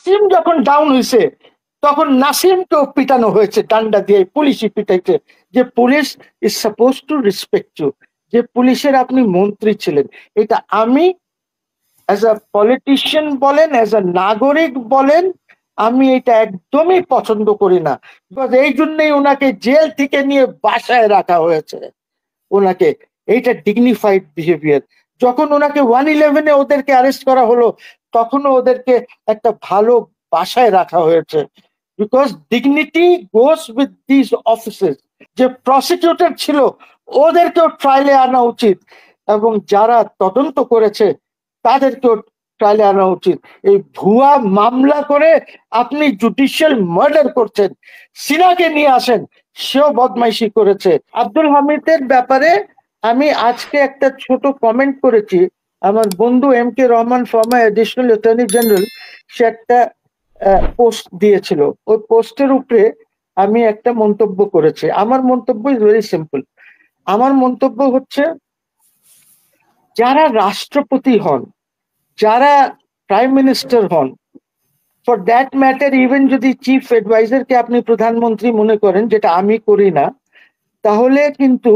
নাসিম যখন ডাউন হয়েছে তখন নাসিমকেও পিটানো হয়েছে, ডান্ডা দিয়ে পুলিশই পিটাইছে। যে police is suppose to respect you, যে পুলিশের আপনি মন্ত্রী ছিলেন। এটা আমি অ্যাজ আ পলিটিশিয়ান বলেন, অ্যাজ আ নাগরিক বলেন, আমি এটা একদমই পছন্দ করি না। বিকজ এই জন্যই ওনাকে জেল থেকে নিয়ে বাসায় রাখা হয়েছে। ওনাকে এইটা ডিগনিফাইড বিহেভিয়ার। যখন ওনাকে 111-এ ওদেরকে অ্যারেস্ট করা হলো, তখনও ওদেরকে একটা ভালো বাসায় রাখা হয়েছে। Because dignity goes with this offices. যে প্রসিকিউটর ছিল ওদেরকেও ট্রায়ালে আনা উচিত, এবং যারা তদন্ত করেছে তাদেরকেও ট্রায়ালে আনা উচিত। এই ভুয়া মামলা করে আপনি জুডিশিয়াল মার্ডার করছেন। সিনাকে নিয়ে আসেন, সেও বদমাইশি করেছে। আব্দুল হামিদের ব্যাপারে আমি আজকে একটা ছোট কমেন্ট করেছি। আমার বন্ধু MK Rahman, former additional attorney general, সে একটা পোস্ট দিয়েছিল। ওই পোস্টের উপরে আমি একটা মন্তব্য করেছি। আমার মন্তব্য ইজ ভেরি সিম্পল। আমার মন্তব্য হচ্ছে, যারা রাষ্ট্রপতি হন, যারা প্রাইম মিনিস্টার হন, ফর দ্যাট ম্যাটার ইভেন যদি চিফ অ্যাডভাইজারকে আপনি প্রধানমন্ত্রী মনে করেন, যেটা আমি করি না, তাহলে কিন্তু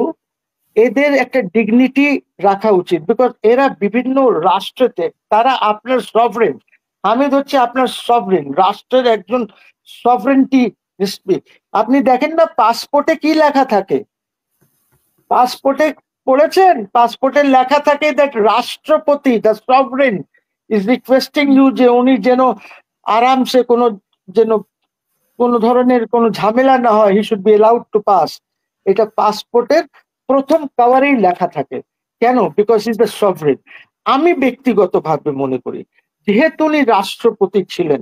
এদের একটা ডিগনিটি রাখা উচিত। বিকজ এরা বিভিন্ন রাষ্ট্রতে, তারা আপনার সভরেন। হামিদ হচ্ছে আপনার সভরেন, রাষ্ট্রের একজন সভরেন্টি। আপনি দেখেন না পাসপোর্টে কি লেখা থাকে? পাসপোর্টে পড়েছেন? পাসপোর্টে লেখা থাকে দ্যাট রাষ্ট্রপতি, the sovereign, is requesting you, যে উনি যেন আরামসে যেন কোনো ধরনের কোনো ঝামেলা না হয়, he should be allowed to pass. এটা পাসপোর্টের প্রথম কভারেই লেখা থাকে। কেন? Because is the sovereign. আমি ব্যক্তিগতভাবে মনে করি, যেহেতু উনি রাষ্ট্রপতি ছিলেন,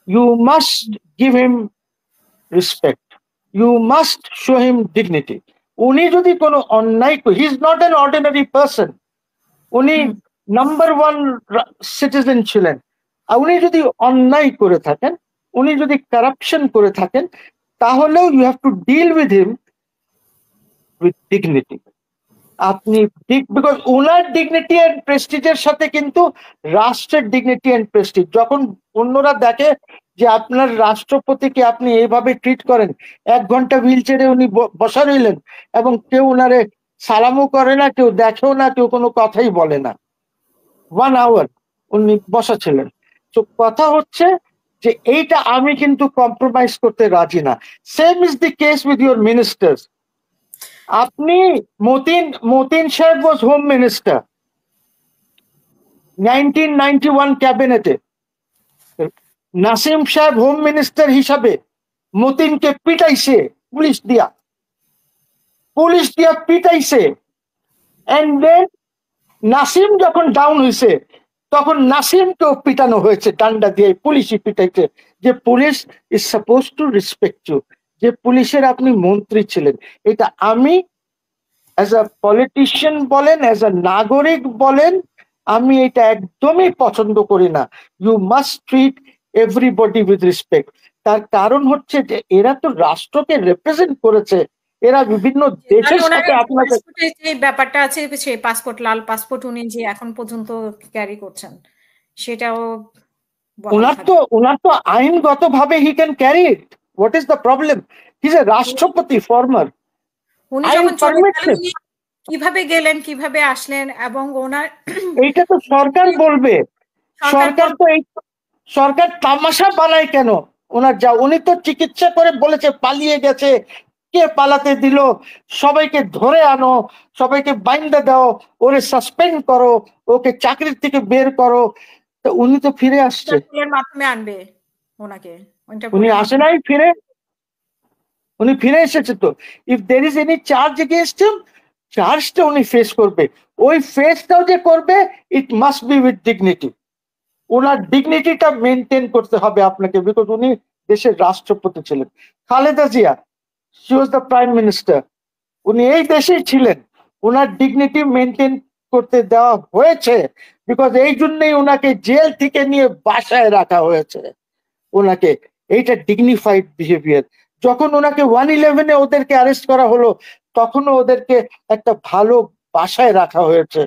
you must give him respect, you must show him dignity. উনি যদি কোনো অন্যায়, he is not an ordinary person, উনি নাম্বার 1 সিটিজেন ছিলেন। আর উনি যদি অন্যায় করে থাকেন, উনি যদি কারাপশন করে থাকেন, তাহলেও you have to deal with him with dignity. আপনি বিকজ ওনার ডিগনিটি এন্ড প্রেস্টিজের সাথে কিন্তু রাষ্ট্রের ডিগনিটি এন্ড প্রেস্টিজ, যখন অন্যরা দেখে যে আপনার রাষ্ট্রপতিকে আপনি এইভাবে ট্রিট করেন, 1 ঘন্টা হুইল চেয়ারে উনি বসা রইলেন, এবং কেউ ওনারে সালামও করে না, কেউ দেখেও না, কেউ কোনো কথাই বলে না, 1 আওয়ার উনি বসা ছিলেন। তো কথা হচ্ছে যে এইটা আমি কিন্তু কম্প্রোমাইজ করতে রাজি না। Same is the case with your ministers. আপনি মতিন সাহেব ওয়াজ হোম মিনিস্টার 1991 ক্যাবিনেটে। নাসিম সাহেব হোম মিনিস্টার হিসাবে মতিনকে পিটাইছে, পুলিশ দিয়া পিটাইছে। এন্ড দেন নাসিম যখন ডাউন হয়েছে তখন নাসিমকেও পিটানো হয়েছে, ডান্ডা দিয়ে পুলিশই পিটাইছে। যে police is suppose to respect you, যে পুলিশের আপনি মন্ত্রী ছিলেন। এটা আমি অ্যাজ আ পলিটিশিয়ান বলেন, অ্যাজ আ নাগরিক বলেন, আমি এটা একদমই পছন্দ করি না। You must treat everybody with respect. তার কারণ হচ্ছে যে এরা তো রাষ্ট্রকে রিপ্রেজেন্ট করেছে, এরা বিভিন্ন দেশের সাথে আপনাকে। যে ব্যাপারটা আছে, সেই পাসপোর্ট, লাল পাসপোর্ট উনি যে এখন পর্যন্ত ক্যারি করছেন, সেটাও ওনার তো আইনগত ভাবে he can carry it. What is the problem? He is a রাষ্ট্রপতি ফর্মার। উনি যখন চলে গেলেন, কিভাবে গেলেন, কিভাবে আসলেন, এবং ওনার এইটা তো সরকার বলবে। সরকার তামাশা বানায় কেন? উনি তো চিকিৎসা করে বলেছে পালিয়ে গেছে। কে পালাতে দিল? সবাইকে ধরে আনো, সবাইকে বাইন্দা দাও, ওরে সাসপেন্ড করো, ওকে চাকরির থেকে বের করো। তো উনি তো ফিরে আসছে। মাধ্যমে আনবে ওনাকে। উনি আসে নাই ফিরে, উনি ফিরে এসেছে তো। If there is any charge against him, চার্জটা উনি ফেস করবে। ওই ফেসটাও যে করবে, it must be with dignity. ওনার ডিগনিটিটা মেনটেন করতে হবে আপনাকে, বিকজ উনি দেশের রাষ্ট্রপতি ছিলেন। Khaleda Zia, she was the prime minister, উনি এই দেশেই ছিলেন। ওনার ডিগনিটি মেনটেন করতে দেওয়া হয়েছে, বিকজ এই জন্যই ওনাকে জেল থেকে নিয়ে বাসায় রাখা হয়েছে। ওনাকে এইটা ডিগনিফাইড বিহেভিয়ার। যখন ওনাকে 111-এ ওদেরকে অ্যারেস্ট করা হলো, তখনও ওদেরকে একটা ভালো বাসায় রাখা হয়েছে।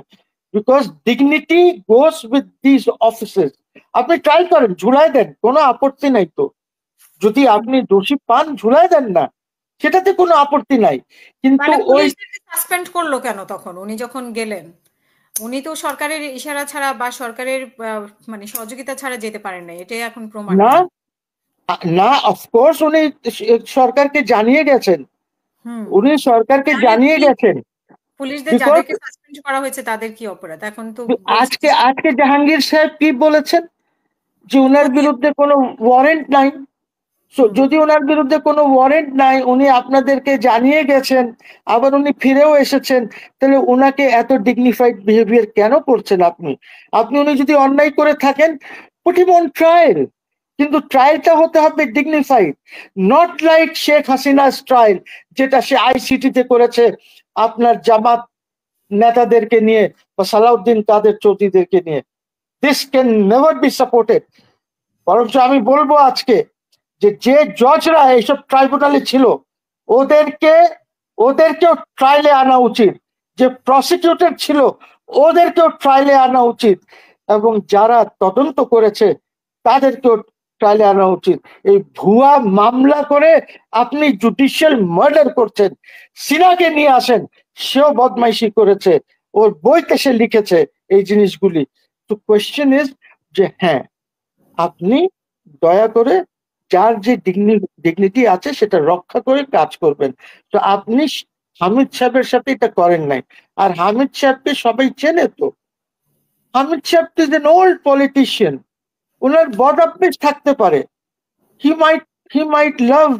Because dignity goes with this offices. আপনি ট্রাই করেন, ঝুলাই দেন, কোনো আপত্তি নাই তো। যদি আপনি দোষী পান, ঝুলাই দেন না, সেটাতে কোনো আপত্তি নাই। কিন্তু মানে ওই পুলিশদেরকে সাসপেন্ড করলো কেন তখন উনি যখন গেলেন? উনি তো সরকারের ইশারা ছাড়া বা সরকারের মানে সহযোগিতা ছাড়া যেতে পারেন না, এটাই এখন প্রমাণ না, হয়। না, অফকোর্স উনি সরকারকে জানিয়ে গেছেন, হুম। উনি সরকারকে তাদের জানিয়ে কি, গেছেন। পুলিশদের বিকজ যাদেরকে সাসপেন্ড করা হয়েছে তাদের কি অপরাধ এখন তো বলছে আজকে আজকে জাহাঙ্গীর সাহেব কি বলেছেন, যে ওনার খতিয়ে। বিরুদ্ধে কোনো ওয়ারেন্ট নাই। হুম। যদি ওনার বিরুদ্ধে কোনো ওয়ারেন্ট নাই, উনি আপনাদেরকে জানিয়ে গেছেন, আবার উনি ফিরেও এসেছেন, তাহলে ওনাকে এত ডিগনিফাইড বিহেভিয়ার কেন করছেন আপনি? উনি যদি অন্যায় করে থাকেন, পুট হিম অন ট্রায়াল, কিন্তু ট্রায়ালটা হতে হবে dignified, not like Sheikh Hasina's trial, যেটা সে আইসিটিতে করেছে আপনার জামাত নেতাদেরকে নিয়ে বা সালাউদ্দিন কাদের চৌধুরীদেরকে নিয়ে। This can never be supported. বরঞ্চ আমি বলবো আজকে যে জজরা এইসব ট্রাইব্যুনালে ছিল, ওদেরকে ওদেরকেও ট্রায়ালে আনা উচিত। যে প্রসিকিউটর ছিল, ওদেরকেও ট্রায়ালে আনা উচিত, এবং যারা তদন্ত করেছে তাদেরকেও ট্রায়ালে আনা উচিত। এই ভুয়া মামলা করে আপনি জুডিশিয়াল মার্ডার করছেন। সিনাকে নিয়ে আসেন, সেও বদমাইশি করেছে, ওর বইতে সে লিখেছে এই জিনিসগুলি। তো কোয়েশ্চেন ইজ যে হ্যাঁ, আপনি দয়া করে যার যে ডিগনিটি আছে সেটা রক্ষা করে কাজ করবেন। তো আপনি হামিদ সাহেবের সাথে এটা করেন নাই। আর হামিদ সাহেবকে সবাই চেনে তো। হামিদ সাহেব ইজ এন ওল্ড পলিটিশিয়ান, ওনার বদ অভ্যেস থাকতে পারে, হি মাইট হি মাইট লাভ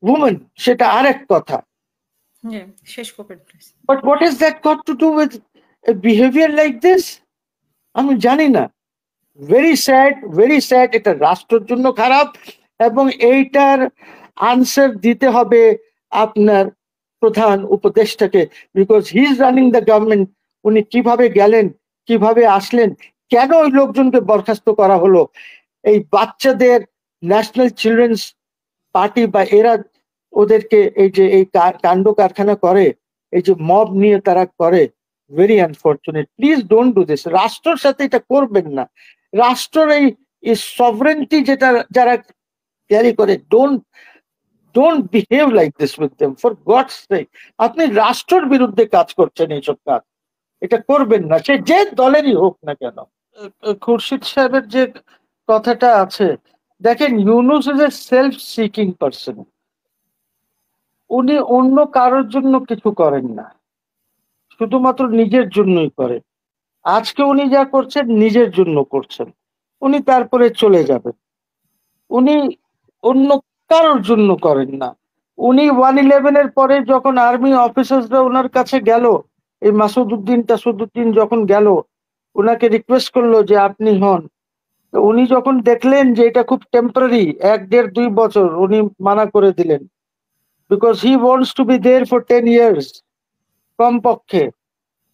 উমেন, সেটা আরেক কথা। জি, শেষ করবেন please. But what is that got to do with a behaviour like this? আমি জানি না। ভেরি স্যাড, এটা রাষ্ট্রের জন্য খারাপ, এবং এইটার আনসার দিতে হবে আপনার প্রধান উপদেষ্টাকে, because he is running the government. উনি কিভাবে গেলেন, কিভাবে আসলেন, কেন ওই লোকজনকে বরখাস্ত করা হলো? এই বাচ্চাদের ন্যাশনাল চিলড্রেন্স পার্টি বা এরা ওদেরকে এই যে এই কাণ্ড কারখানা করে, এই যে মব নিয়ে তারা করে, very unfortunate. Please don't do this. রাষ্ট্রের সাথে এটা করবেন না। রাষ্ট্রের এই সভরেন্টি যেটা যারা ক্যারি করে, don't behave like this with them, for gods সেক। আপনি রাষ্ট্রের বিরুদ্ধে কাজ করছেন, এইসব কাজ এটা করবেন না, সে যে দলেরই হোক না কেন। খুরশিদ সাহেবের যে কথাটা আছে, দেখেন, Yunus is a self seeking person. উনি অন্য কারোর জন্য কিছু করেন না, শুধুমাত্র নিজের জন্যই করে। আজকে উনি যা করছেন নিজের জন্য করছেন, উনি তারপরে চলে যাবেন। উনি অন্য কারোর জন্য করেন না। উনি 111-এর পরে যখন আর্মি অফিসার্সরা ওনার কাছে গেল, এই টাসুদ্দিন যখন গেল, ওনাকে রিকোয়েস্ট করলো যে আপনি হন, তো উনি যখন দেখলেন যে এটা খুব টেম্পোরারি, 1, 1.5, 2 বছর, উনি মানা করে দিলেন, because he wants to be there for 10 years কমপক্ষে।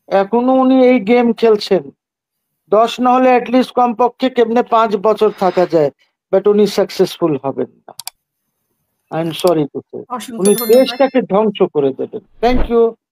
এখনো উনি এই গেম খেলছেন, 10 না হলে অ্যাটলিস্ট কমপক্ষে কেমনে 5 বছর থাকা যায়, বাট উনি সাকসেসফুল হবেন না। I am sorry to say, অসংখ্য উনি ধন্যবাদ। দেশটাকে ধ্বংস করে দেবেন। Thank you.